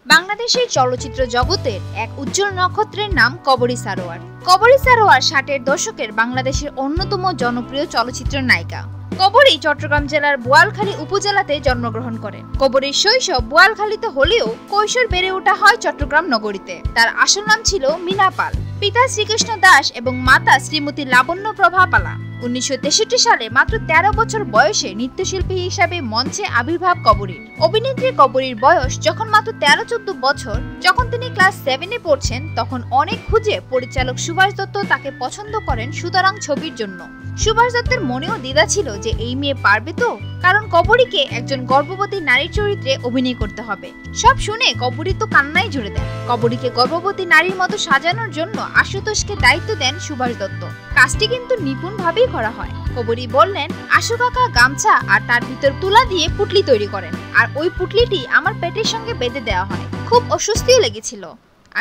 বাংলাদেশের চলচ্চিত্র জগতের এক উজ্জ্বল নক্ষত্রের নাম কবরী সারোয়ার। কবরী সারোয়ার 60-এর দশকের বাংলাদেশের অন্যতম জনপ্রিয় চলচ্চিত্র নায়িকা। কবরী চট্টগ্রাম জেলার বোয়ালখালী উপজেলাতে জন্মগ্রহণ করেন। কবরীর শৈশব বোয়ালখালীতে হলেও কৈশোর বেড়ে ওঠা হয় চট্টগ্রাম নগরীতে। তার আসল নাম ছিল মীনা পাল। পিতা শ্রীকৃষ্ণ দাস এবং মাতা শ্রীমতী লাবণ্য প্রভা পালা। 1963 সালে মাত্র 13 বছর বয়সে নৃত্যশিল্পী হিসাবে মঞ্চে আবির্ভাব কবরীর। অভিনেত্রী কবরীর বয়স যখন মাত্র 13-14 বছর, যখন তিনি ক্লাস 7-এ পড়ছেন, তখন অনেক খুঁজে পরিচালক সুভাষ দত্ত তাকে পছন্দ করেন সুতরাং ছবির জন্য। সুভাষ দত্তের মনেও দ্বিধা ছিল যে এই মেয়ে পারবে তো, কারণ কবরীকে একজন গর্ভবতী নারীর চরিত্রে অভিনয় করতে হবে। সব শুনে কবরী তো কান্নায় জুড়ে দেন। কবরীকে গর্ভবতী নারীর মতো সাজানোর জন্য আশুতোষকে দায়িত্ব দেন সুভাষ দত্ত। কাজটি কিন্তু নিপুণভাবেই করা হয়। কবরী বললেন, আশু কাকা গামছা আর তার ভিতর তুলা দিয়ে পুটলি তৈরি করেন, আর ওই পুটলিটি আমার পেটের সঙ্গে বেঁধে দেওয়া হয়। খুব অস্বস্তিও লেগেছিল,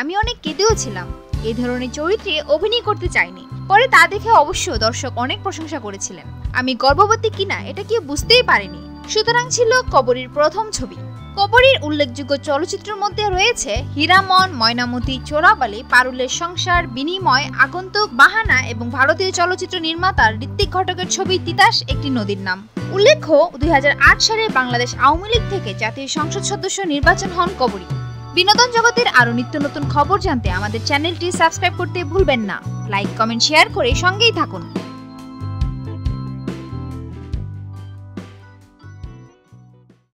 আমি অনেক কেঁদেও ছিলাম। এই ধরনের চরিত্রে অভিনয় করতে চাইনি। পরে তা দেখে অবশ্য দর্শক অনেক প্রশংসা করেছিলেন। আমি গর্ভবতী কিনা এটা কেউ বুঝতেই পারেনি। সুতরাং ছিল কবরীর প্রথম ছবি। কবরীর উল্লেখযোগ্য চলচ্চিত্রের মধ্যে রয়েছে হীরামন, ময়নামতি, চোরাবালি, পারুলের সংসার, বিনিময়, আগন্তুক, বাহানা এবং ভারতীয় চলচ্চিত্র নির্মাতা ঋত্বিক ঘটকের ছবি তিতাস একটি নদীর নাম। উল্লেখ্য, 2008 সালে বাংলাদেশ আওয়ামী লীগ থেকে জাতীয় সংসদ সদস্য নির্বাচন হন কবরী। বিনোদন জগতের আরো নিত্য নতুন খবর জানতে আমাদের চ্যানেলটি সাবস্ক্রাইব করতে ভুলবেন না। লাইক, কমেন্ট, শেয়ার করে সঙ্গেই থাকুন।